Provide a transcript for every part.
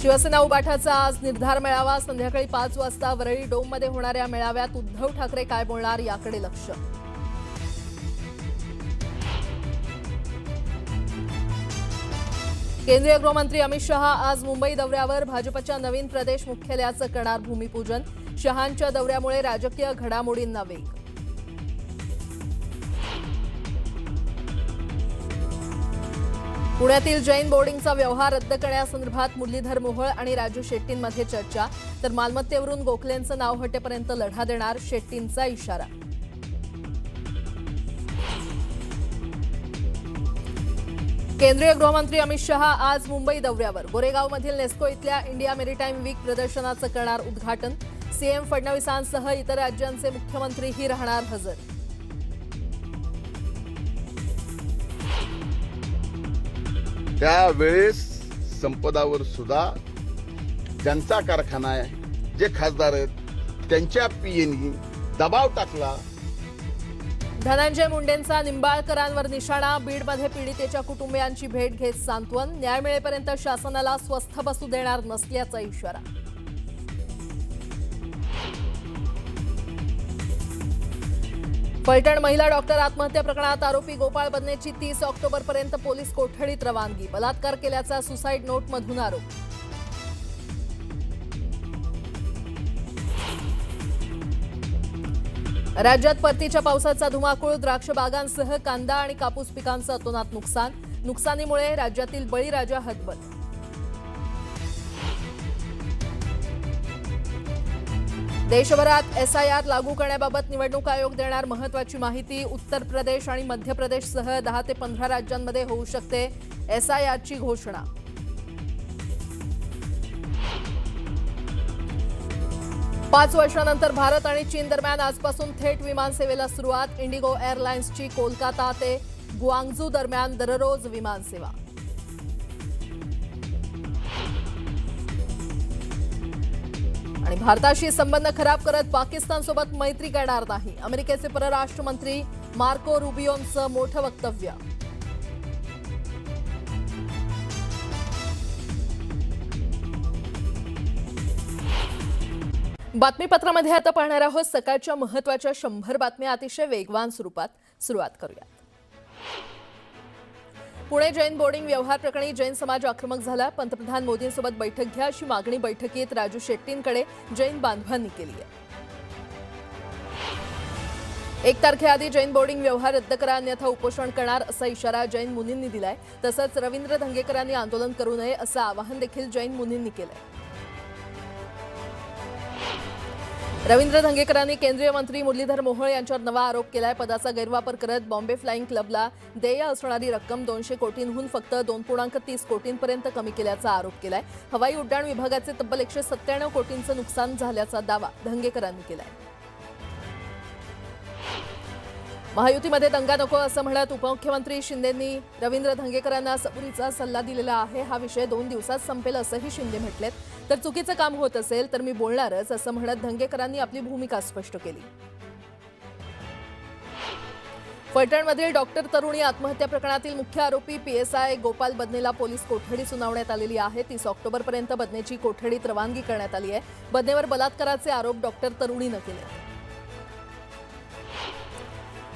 शिवसेना उबाठाचा आज निर्धार मेळावा संध्याकाळी 5 वाजता वरळी डोममध्ये होणाऱ्या मेळाव्यात उद्धव ठाकरे काय बोलणार याकडे लक्ष. केंद्रीय गृहमंत्री अमित शहा आज मुंबई दौऱ्यावर. भाजपच्या नवीन प्रदेश मुख्यालयाचं करणार भूमिपूजन. शहांच्या दौऱ्यामुळे राजकीय घडामोडींना वेग. पुण्यातील जैन बोर्डिंगचा व्यवहार रद्द करण्यासंदर्भात मुरलीधर मोहोळ आणि राजू शेट्टींमध्ये चर्चा. तर मालमत्तेवरून गोखलेंचं नाव हटेपर्यंत लढा देणार, शेट्टींचा इशारा. केंद्रीय गृहमंत्री अमित शहा आज मुंबई दौऱ्यावर. गोरेगावमधील नेस्को इथल्या इंडिया मेरीटाईम वीक प्रदर्शनाचं करणार उद्घाटन. सीएम फडणवीसांसह इतर राज्यांचे मुख्यमंत्रीही राहणार हजर. त्यावेळेस संपदावर सुद्धा ज्यांचा कारखाना आहे, जे खासदार आहेत, त्यांच्या पीएनी दबाव टाकला. धनंजय मुंडेंचा निंबाळकरांवर निशाणा. बीडमध्ये पीडितेच्या कुटुंबियांची भेट घेत सांत्वन. न्याय मिळेपर्यंत शासनाला स्वस्थ बसू देणार नसल्याचा इशारा. फलटण महिला डॉक्टर आत्महत्या प्रकरणात आरोपी गोपाळ बदनेची 30 ऑक्टोबरपर्यंत पोलीस कोठडीत रवानगी. बलात्कार केल्याचा सुसाईड नोटमधून आरोप. राज्यात परतीच्या पावसाचा धुमाकूळ. द्राक्ष बागांसह कांदा आणि कापूस पिकांचं अतोनात नुकसान. नुकसानीमुळे राज्यातील बळीराजा हतबल. देशभरात एसआयआर लागू करण्याबाबत निवडणूक आयोग देणार महत्त्वाची माहिती. उत्तर प्रदेश आणि मध्य प्रदेशसह 10 ते 15 राज्यांमध्ये होऊ शकते एसआयआरची घोषणा. पाच वर्षांनंतर भारत आणि चीन दरम्यान आजपासून थेट विमानसेवेला सुरुवात. इंडिगो एअरलाइन्सची कोलकाता ते गुआंगझू दरम्यान दररोज विमानसेवा. आणि भारताशी संबंध खराब करत पाकिस्तानसोबत मैत्री करणार नाही. अमेरिकेचे परराष्ट्र मंत्री मार्को रुबियोंचं मोठं वक्तव्य. बातमीपत्रामध्ये आता पाहणार आहोत सकाळच्या महत्त्वाच्या 100 बातम्या अतिशय वेगवान स्वरूपात. सुरुवात करूयात. पुणे जैन बोर्डिंग व्यवहार प्रकरणी जैन समाज आक्रमक झाला. पंतप्रधान मोदींसोबत बैठक घ्या अशी मागणी बैठकीत राजू शेट्टींकडे जैन बांधवांनी केली आहे. 1 तारखेआधी जैन बोर्डिंग व्यवहार रद्द करा अन्यथा उपोषण करणार असा इशारा जैन मुनींनी दिलाय. तसंच रवींद्र धंगेकरांनी आंदोलन करू नये असं आवाहन देखील जैन मुनींनी केलंय. रवींद्र धंगेकरांनी केंद्रीय मंत्री मुरलीधर मोहोळ यांच्यावर नवा आरोप केलाय. पदाचा गैरवापर करत बॉम्बे फ्लाइंग क्लबला देय असणारी रक्कम 200 कोटींहून फक्त 2.30 कोटींपर्यंत कमी केल्याचा आरोप केलाय. हवाई उड्डाण विभागाचे तब्बल 197 कोटींचं नुकसान झाल्याचा दावा धंगेकरांनी केलाय. महायुतीमध्ये दंगा नको असं म्हणत उपमुख्यमंत्री शिंदेंनी रवींद्र धंगेकरांना सबुरीचा सल्ला दिलेला आहे. हा विषय 2 दिवसात संपेल असंही शिंदे म्हटलेत. तर चुकीचं काम होत असेल तर मी बोलणारच असं म्हणत धंगेकरांनी आपली भूमिका स्पष्ट केली. फलटणमधील डॉक्टर तरुणी आत्महत्या प्रकरणातील मुख्य आरोपी पीएसआय गोपाल बदनेला पोलीस कोठडी सुनावण्यात आलेली आहे. 30 ऑक्टोबरपर्यंत बदनेची कोठडीत रवानगी करण्यात आली आहे. बदनेवर बलात्काराचे आरोप डॉक्टर तरुणीनं केले.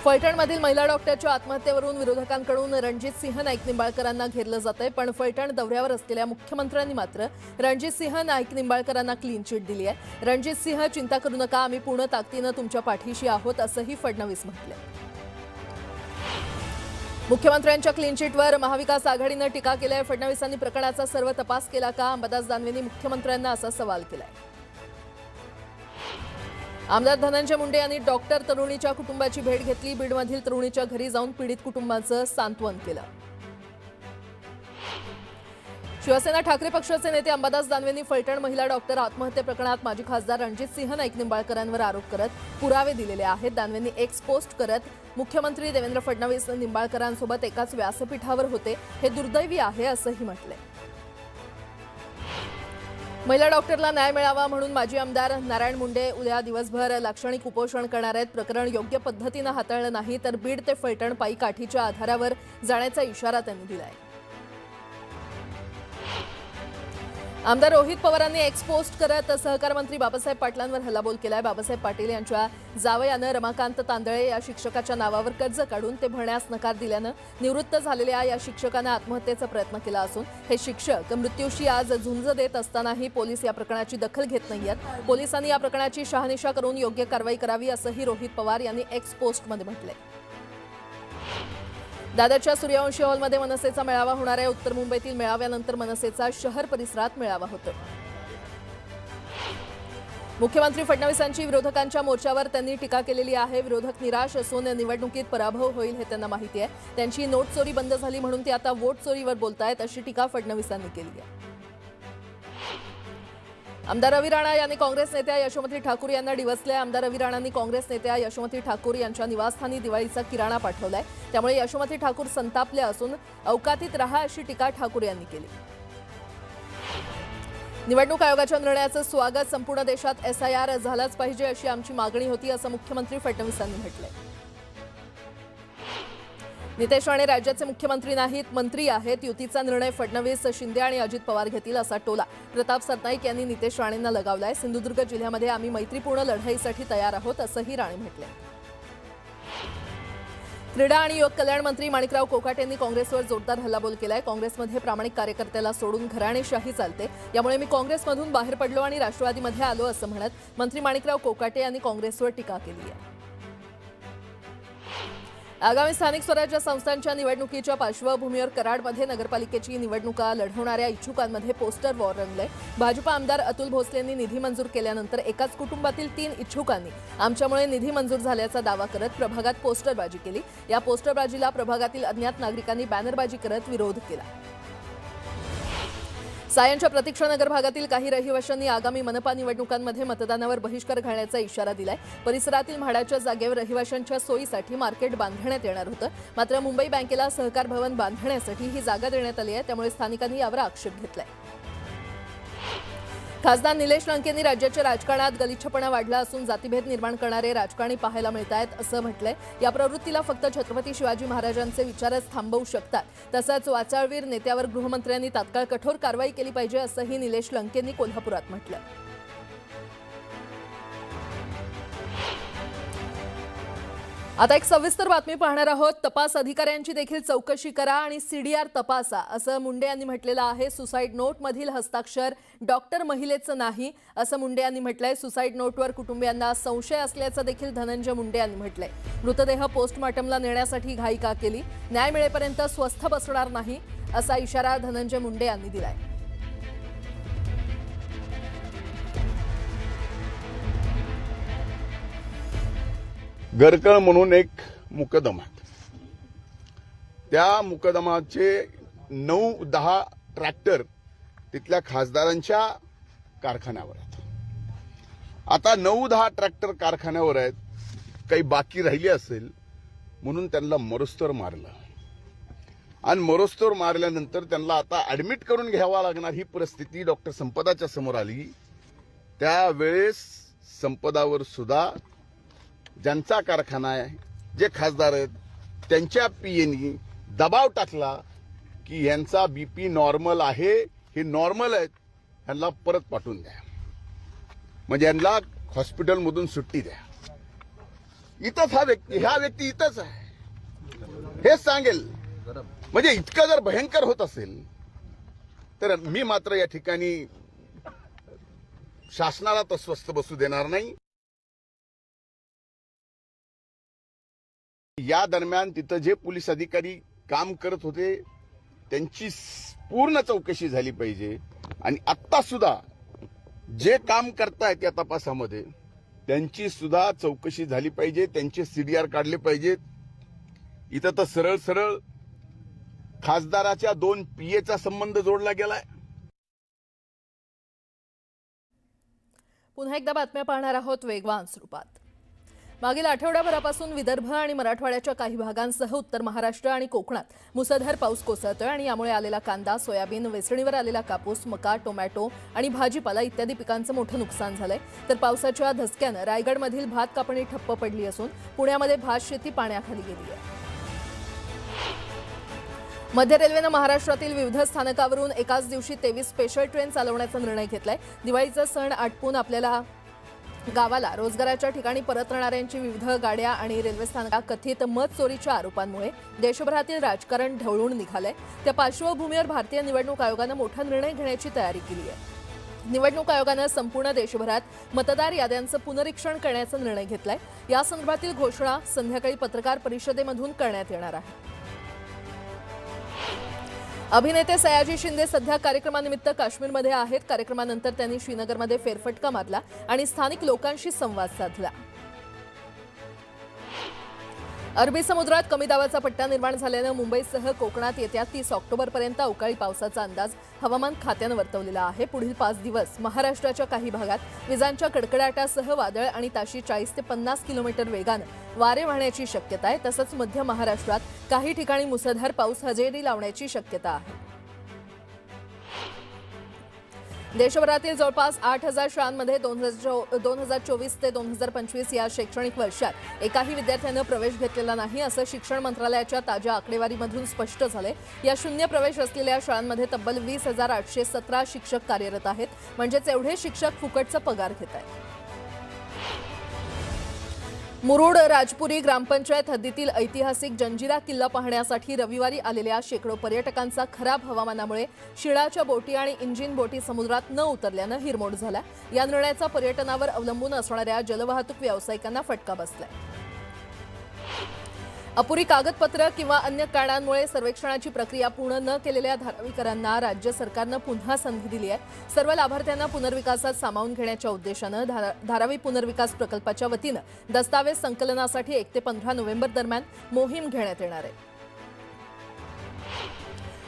फलटणमधील महिला डॉक्टरच्या आत्महत्येवरून विरोधकांकडून रणजितसिंह नाईक निंबाळकरांना घेरलं जातंय. पण फलटण दौऱ्यावर असलेल्या मुख्यमंत्र्यांनी मात्र रणजितसिंह नाईक निंबाळकरांना क्लीन चिट दिली आहे. रणजितसिंह चिंता करू नका, आम्ही पूर्ण ताकदीनं तुमच्या पाठीशी आहोत असंही फडणवीस म्हटले. मुख्यमंत्र्यांच्या क्लीन चिटवर महाविकास आघाडीनं टीका केली आहे. फडणवीसांनी प्रकरणाचा सर्व तपास केला का? अंबादास दानवेंनी मुख्यमंत्र्यांना असा सवाल केलाय. आमदार धनंजय मुंडे यांनी डॉक्टर तरुणीच्या कुटुंबाची भेट घेतली. बीडमधील तरुणीच्या घरी जाऊन पीडित कुटुंबाचं सांत्वन केलं. शिवसेना ठाकरे पक्षाचे नेते अंबादास दानवेंनी फलटण महिला डॉक्टर आत्महत्या प्रकरणात माजी खासदार रणजितसिंह नाईक निंबाळकरांवर आरोप करत पुरावे दिलेले आहेत. दानवेंनी एक्स पोस्ट करत मुख्यमंत्री देवेंद्र फडणवीस निंबाळकरांसोबत एकाच व्यासपीठावर होते, हे दुर्दैवी आहे असंही म्हटले. महिला डॉक्टरला न्याय मिळावा म्हणून माजी आमदार नारायण मुंडे उद्या दिवसभर लाक्षणिक उपोषण करणार आहेत. प्रकरण योग्य पद्धतीने हाताळलं नाही तर बीड ते फलटण पायी काठीच्या आधारावर जाण्याचा इशारा त्यांनी दिलाय. आमदार रोहित पवारांनी एक्सपोस्ट करत सहकार मंत्री बाबासाहेब पाटलांवर हल्लाबोल केलाय। बाबासाहेब पाटील यांच्या जावयानं रमाकांत तांदळे या शिक्षकाच्या नावावर कर्ज काढून ते भरण्यास नकार दिल्यानं निवृत्त झालेल्या या शिक्षकानं आत्महत्येचा प्रयत्न केला असून हे शिक्षक मृत्यूशी आज झुंज देत असतानाही पोलीस या प्रकरणाची दखल घेत नाहीयेत। पोलिसांनी या प्रकरणाची शहानिशा करून योग्य कारवाई करावी असंही रोहित पवार यांनी एक्स पोस्टमध्ये म्हटलंय। दादरच्या सूर्यवंशी हॉलमध्ये मनसेचा मेळावा होणार आहे। उत्तर मुंबईतील मेळाव्यानंतर मनसेचा शहर परिसरात मेळावा होतो। मुख्यमंत्री फडणवीसांची विरोधकांच्या मोर्चावर त्यांनी टीका केलेली आहे। विरोधक निराश असून निवडणुकीत पराभव होईल हे त्यांना माहिती आहे। त्यांची नोट चोरी बंद झाली म्हणून ते आता वोट चोरीवर बोलतायत अशी टीका फडणवीसांनी केली आहे। आमदार रवी राणा यांनी काँग्रेस नेत्या यशोमती ठाकूर यांना डिवचले। आमदार रवी राणांनी काँग्रेस नेत्या यशोमती ठाकूर यांच्या निवासस्थानी दिवाळीचा किराणा पाठवलाय। त्यामुळे यशोमती ठाकूर संतापल्या असून अवकातीत रहा अशी टीका ठाकूर यांनी केली। निवडणूक आयोगाच्या निर्णयाचं स्वागत। संपूर्ण देशात SIR झालाच पाहिजे अशी आमची मागणी होती असं मुख्यमंत्री फडणवीसांनी म्हटलंय। नितेश राणे राज्याचे मुख्यमंत्री नाहीत, मंत्री आहेत। युतीचा निर्णय फडणवीस, शिंदे आणि अजित पवार घेतील असा टोला प्रताप सरनाईक यांनी नितेश राणेंना लगावलाय। सिंधुदुर्ग जिल्ह्यामध्ये आम्ही मैत्रीपूर्ण लढाईसाठी तयार आहोत असंही राणे म्हटले। क्रीडा आणि युवक कल्याण मंत्री माणिकराव कोकाटे यांनी काँग्रेसवर जोरदार हल्लाबोल केलाय। काँग्रेसमध्ये प्रामाणिक कार्यकर्त्याला सोडून घराणेशाही चालते, यामुळे मी काँग्रेसमधून बाहेर पडलो आणि राष्ट्रवादीमध्ये आलो असं म्हणत मंत्री माणिकराव कोकाटे यांनी काँग्रेसवर टीका केली आहे। आगामी स्थानिक स्वराज्य संस्थांच्या निवडणुकीच्या पार्श्वभूमीवर कराडमध्ये नगरपालिकेची निवडणुका लढवणाऱ्या इच्छुकांमध्ये पोस्टर वॉर रंगले। भाजप आमदार अतुल भोसले यांनी निधी मंजूर केल्यानंतर एकाच कुटुंबातील 3 इच्छुकांनी आमच्यामुळे निधी मंजूर झाल्याचा दावा करत प्रभागात पोस्टरबाजी केली। या पोस्टरबाजीला प्रभागातील अज्ञात नागरिकांनी बॅनरबाजी करत विरोध केला। सायनच्या प्रतीक्षानगर भागातील काही रहिवाशांनी आगामी मनपा निवडणुकांमध्ये मतदानावर बहिष्कार घालण्याचा इशारा दिलाय। परिसरातील म्हाडाच्या जागेवर रहिवाशांच्या सोयीसाठी मार्केट बांधण्यात येणार होतं, मात्र मुंबई बँकेला सहकार भवन बांधण्यासाठी ही जागा देण्यात आली आहे, त्यामुळे स्थानिकांनी यावर आक्षेप घेतलाय। खासदार निलेश लंकेंनी राज्याच्या राजकारणात गलिच्छपणा वाढला असून जातीभेद निर्माण करणारे राजकारणी पाहायला मिळत आहेत असं म्हटलंय। या प्रवृत्तीला फक्त छत्रपती शिवाजी महाराजांचे विचारच थांबवू शकतात। तसंच वाचाळवीर नेत्यावर गृहमंत्र्यांनी तात्काळ कठोर कारवाई केली पाहिजे असंही निलेश लंकेंनी कोल्हापुरात म्हटलं। आता एक सविस्तर बातमी पाहणार आहोत। तपास अधिकाऱ्यांची देखील चौकशी करा आणि CDR तपासा असं मुंडे यांनी म्हटलेलं आहे। सुसाईड नोटमधील हस्ताक्षर डॉक्टर महिलेचं नाही असं मुंडे यांनी म्हटलंय। सुसाईड नोटवर कुटुंबियांना संशय असल्याचं देखील धनंजय मुंडे यांनी म्हटलंय। मृतदेह पोस्टमॉर्टमला नेण्यासाठी घाई का केली, न्याय मिळेपर्यंत स्वस्थ बसणार नाही असा इशारा धनंजय मुंडे यांनी दिलाय। गरकळ म्हणून एक मुकदमा, त्या मुकदमाचे 9-10 ट्रॅक्टर तिथल्या खासदारांच्या कारखान्यावर आहेत। आता 9-10 ट्रॅक्टर कारखान्यावर आहेत, काही बाकी राहिली असेल म्हणून त्यांना मरोस्तोर मारलं आणि मरोस्तोर मारल्यानंतर त्यांना आता ऍडमिट करून घ्यावा लागणार ही परिस्थिती डॉक्टर संपदाच्या समोर आली। त्यावेळेस संपदावर सुद्धा ज्यांचा कारखाना आहे, जे खासदार आहेत, त्यांच्या PAनी दबाव टाकला की यांचा BP नॉर्मल आहे, हे नॉर्मल आहेत, यांना परत पाठवून द्या, म्हणजे यांना हॉस्पिटलमधून सुट्टी द्या। इथंच ह्या व्यक्ती इथंच आहे, हेच सांगेल। म्हणजे इतकं जर भयंकर होत असेल तर मी मात्र या ठिकाणी शासनाला तर स्वस्थ बसू देणार नाही। या दरम्यान तिथं जे पोलीस अधिकारी काम करत होते त्यांची पूर्ण चौकशी झाली पाहिजे आणि आत्ता सुद्धा जे काम करतायत या तपासामध्ये त्यांची सुद्धा चौकशी झाली पाहिजे, त्यांचे CDR काढले पाहिजेत। इथं तर सरळ सरळ खासदाराच्या 2 PAचा संबंध जोडला गेलाय। पुन्हा एकदा बातम्या पाहणार आहोत वेगवान स्वरूपात। मागील आठवड्याभरापासून विदर्भ आणि मराठवाड्याच्या काही भागांसह उत्तर महाराष्ट्र आणि कोकणात मुसळधार पाऊस कोसळतोय आणि यामुळे आलेला कांदा, सोयाबीन, वेचणीवर आलेला कापूस, मका, टोमॅटो आणि भाजीपाला इत्यादी पिकांचं मोठं नुकसान झालंय। तर पावसाच्या धसक्यानं रायगडमधील भात कापणी ठप्प पडली असून पुण्यामध्ये भात शेती पाण्याखाली गेली आहे। मध्य रेल्वेनं महाराष्ट्रातील विविध स्थानकावरून एकाच दिवशी 23 स्पेशल ट्रेन चालवण्याचा निर्णय घेतलाय. दिवाळीचा सण आटपून आपल्याला गावाला रोजगाराच्या ठिकाणी परतणाऱ्यांची विविध गाड्या आणि रेल्वे स्थानकात कथित मत चोरीच्या आरोपांमुळे देशभरातील राजकारण ढवळून निघालंय. त्या पार्श्वभूमीवर भारतीय निवडणूक आयोगानं मोठा निर्णय घेण्याची तयारी केली आहे. निवडणूक आयोगानं संपूर्ण देशभरात मतदार याद्यांचं पुनरीक्षण करण्याचा निर्णय घेतलाय. या संदर्भातील घोषणा संध्याकाळी पत्रकार परिषदेमधून करण्यात येणार आहे. अभिनेते सयाजी शिंदे सध्या कार्यक्रमानिमित्त काश्मीरमध्ये आहेत. कार्यक्रमानंतर त्यांनी श्रीनगरमध्ये फेरफटका मारला आणि स्थानिक लोकांशी संवाद साधला. अरबी समुद्रात कमी दाबाचा पट्टा निर्माण झाल्यानं मुंबईसह कोकणात येत्या 30 ऑक्टोबरपर्यंत अवकाळी पावसाचा अंदाज हवामान खात्यानं वर्तवलेला आहे. पुढील 5 दिवस महाराष्ट्राच्या काही भागात विजांच्या कडकडाटासह वादळ आणि ताशी 40 ते 50 किलोमीटर वेगानं वारे वाहण्याची शक्यता आहे. तसंच मध्य महाराष्ट्रात काही ठिकाणी मुसळधार पाऊस हजेरी लावण्याची शक्यता आहे. देशभरातील जवळपास 8,000 शाळांमध्ये 2024 ते 2025 या शैक्षणिक वर्षात एकाही विद्यार्थ्यानं प्रवेश घेतलेला नाही, असं शिक्षण मंत्रालयाच्या ताज्या आकडेवारीमधून स्पष्ट झालंय. या शून्य प्रवेश असलेल्या शाळांमध्ये तब्बल 20,817 शिक्षक कार्यरत आहेत. म्हणजेच एवढे शिक्षक फुकटचा पगार घेत आहेत. मुरुड राजपुरी ग्रामपंचायत हद्दीतील ऐतिहासिक जंजिरा किल्ला पाहण्यासाठी रविवारी आलेल्या शेकडो पर्यटकांचा खराब हवामानामुळे शिळाच्या बोटी आणि इंजिन बोटी समुद्रात न उतरल्यानं हिरमोड झाला. या निर्णयाचा पर्यटनावर अवलंबून असणाऱ्या जलवाहतूक व्यावसायिकांना फटका बसलाय. अपुरी कागदपत्र किंवा अन्य कारणांमुळे सर्वेक्षणाची प्रक्रिया पूर्ण न केलेल्या धारावीकरांना राज्य सरकारनं पुन्हा संधी दिली आहे. सर्व लाभार्थ्यांना पुनर्विकासात सामावून घेण्याच्या उद्देशानं धारावी पुनर्विकास प्रकल्पाच्या वतीनं दस्तावेज संकलनासाठी 1 ते 15 नोव्हेंबर दरम्यान मोहीम घेण्यात येणार आहे.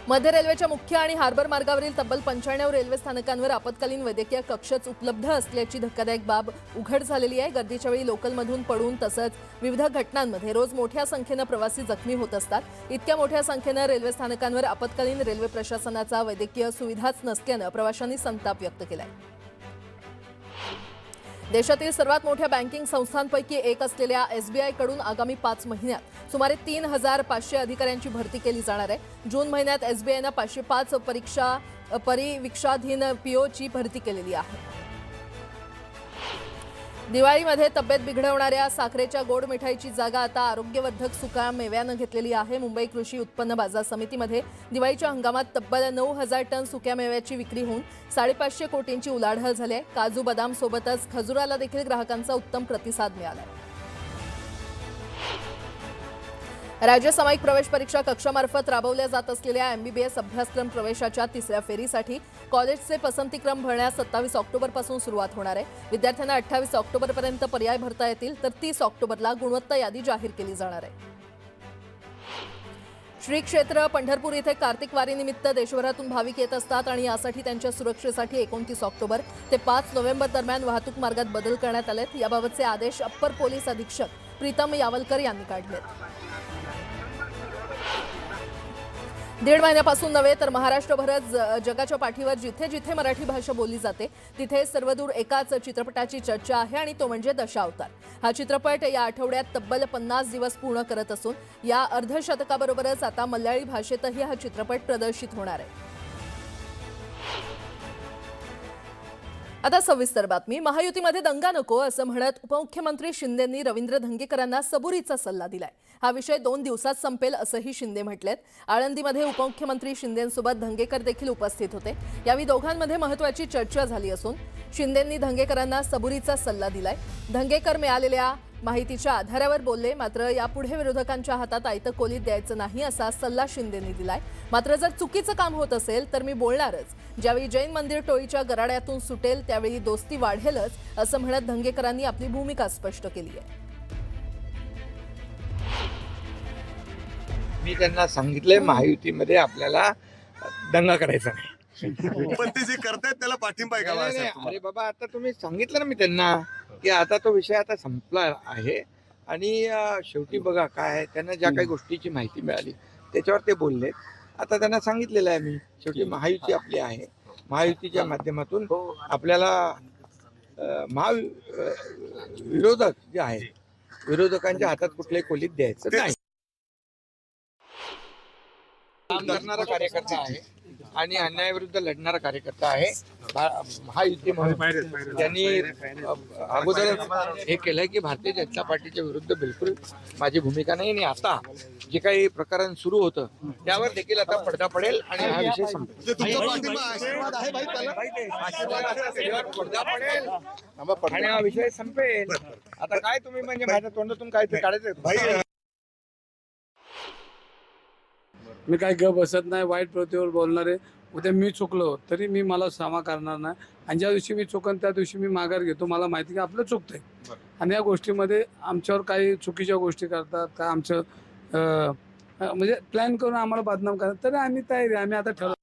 मध्य रेल्वेच्या मुख्य आणि हार्बर मार्गावरील तब्बल 95 रेल्वे स्थानकांवर आपत्कालीन वैद्यकीय कक्षच उपलब्ध असल्याची धक्कादायक बाब उघड झालेली आहे. गर्दीच्या वेळी लोकलमधून पडून तसंच विविध घटनांमध्ये रोज मोठ्या संख्येनं प्रवासी जखमी होत असतात. इतक्या मोठ्या संख्येनं रेल्वे स्थानकांवर आपत्कालीन रेल्वे प्रशासनाचा वैद्यकीय सुविधाच नसल्यानं प्रवाशांनी संताप व्यक्त केलाय. देशातील सर्वात मोठ्या बँकिंग संस्थांपैकी एक असलेल्या SBI कडून आगामी 5 महिन्यात सुमारे 3,500 अधिकाऱ्यांची भरती केली जाणार आहे. जून महिन्यात SBIनं 505 परिवीक्षाधीन POची भरती केलेली आहे. दिवाळीमध्ये तब्येत बिघडवणाऱ्या साखरेच्या गोड मिठाईची जागा आता आरोग्यवर्धक सुका मेव्यानं घेतलेली आहे. मुंबई कृषी उत्पन्न बाजार समितीमध्ये दिवाळीच्या हंगामात तब्बल 9,000 टन सुक्या मेव्याची विक्री होऊन 550 कोटींची उलाढाल झाली आहे. काजू बदाम सोबतच खजुराला देखील ग्राहकांचा उत्तम प्रतिसाद मिळाला आहे. राज्य सामायिक प्रवेश परीक्षा कक्षामार्फत राबवल्या जात असलेल्या MBBS अभ्यासक्रम प्रवेशाच्या 3ऱ्या फेरीसाठी कॉलेजचे पसंतीक्रम भरण्यास 27 ऑक्टोबरपासून सुरुवात होणार आहे. विद्यार्थ्यांना 28 ऑक्टोबरपर्यंत पर्याय भरता येतील, तर 30 ऑक्टोबरला गुणवत्ता यादी जाहीर केली जाणार आहे. श्री क्षेत्र पंढरपूर इथे कार्तिक वारीनिमित्त देशभरातून भाविक येत असतात आणि यासाठी त्यांच्या सुरक्षेसाठी 29 ऑक्टोबर ते 5 नोव्हेंबर दरम्यान वाहतूक मार्गात बदल करण्यात आलेत. याबाबतचे आदेश अप्पर पोलीस अधीक्षक प्रीतम यावलकर यांनी काढलेत. 1.5 महिन्यापासून नव्हे तर महाराष्ट्रभरच जगाच्या पाठीवर जिथे जिथे मराठी भाषा बोलली जाते तिथे सर्वदूर एकाच चित्रपटाची चर्चा आहे आणि तो म्हणजे दशावतार. हा चित्रपट या आठवड्यात तब्बल 50 दिवस पूर्ण करत असून या अर्धशतकाबरोबरच आता मल्याळी भाषेतही हा चित्रपट प्रदर्शित होणार आहे. आता सविस्तर बातमी. महायुतीमध्ये दंगा नको असं म्हणत उपमुख्यमंत्री शिंदेंनी रवींद्र धंगेकरांना सबुरीचा सल्ला दिलाय. हा विषय 2 दिवसात संपेल असंही शिंदे म्हटलेत. आळंदीमध्ये उपमुख्यमंत्री शिंदेंसोबत धंगेकर देखील उपस्थित होते. यावेळी दोघांमध्ये महत्त्वाची चर्चा झाली असून शिंदेंनी धंगेकरांना सबुरीचा सल्ला दिलाय. धंगेकर मिळालेल्या माहितीच्या आधारावर बोलले, मात्र यापुढे विरोधकांच्या हातात आयतं कोलीत द्यायचं नाही असा सल्ला शिंदेंनी दिलाय. मात्र जर चुकीचं काम होत असेल तर मी बोलणारच. ज्यावेळी जैन मंदिर टोळीच्या गराड्यातून सुटेल त्यावेळी दोस्ती वाढेलच असं म्हणत धंगेकरांनी आपली भूमिका स्पष्ट केली आहे. मी त्यांना सांगितलंय महायुतीमध्ये आपल्याला दंगा करायचा नाही. पण ते जे करतायत त्याला पाठिंबा आहे का नाही, बाळासाहेब तुम्हाला? अरे बाबा, आता तुम्ही सांगितलं ना मी त्यांना की आता तो विषय आता संपला आहे आणि शेवटी बघा काय आहे, त्यांना ज्या काही गोष्टीची माहिती मिळाली त्याच्यावर ते बोलले. आता त्यांना सांगितलेलं आहे मी, शेवटी महायुती आपली आहे. महायुतीच्या माध्यमातून आपल्याला विरोधक जे आहेत विरोधकांच्या हातात कुठल्याही कोलीत द्यायचं नाही. काम करणारा कार्यकर्ता आहे आणि अन्यायाविरुद्ध लढणारा कार्यकर्ता आहे. महायुती म्हणून त्यांनी अगोदर हे केलंय की भारतीय जनता पार्टीच्या विरुद्ध बिलकुल माझी भूमिका नाही. आणि आता जे काही प्रकरण सुरू होतं त्यावर देखील आता पडदा पडेल आणि हा विषय संपेल. म्हणजे तुमचा पाठिंबा आशीर्वाद आहे भाई त्याला? आशीर्वादाचा त्याच्यावर पडदा पडेल आणि हा विषय संपेल. आता काय तुम्ही म्हणजे माझ्या तोंडातून काय ते काढायचं भाई मी काही ग बसत नाही, वाईट प्रवृत्तीवर बोलणार आहे. उद्या मी चुकलो तरी मी मला क्षमा करणार नाही आणि ज्या दिवशी मी चुकन त्या दिवशी मी माघार घेतो. मला माहिती की आपलं चुकतंय आणि या गोष्टीमध्ये आमच्यावर काही चुकीच्या गोष्टी करतात का आमचं म्हणजे प्लॅन करून आम्हाला बदनाम करतात तरी आम्ही तयारी आम्ही आता ठरवलं.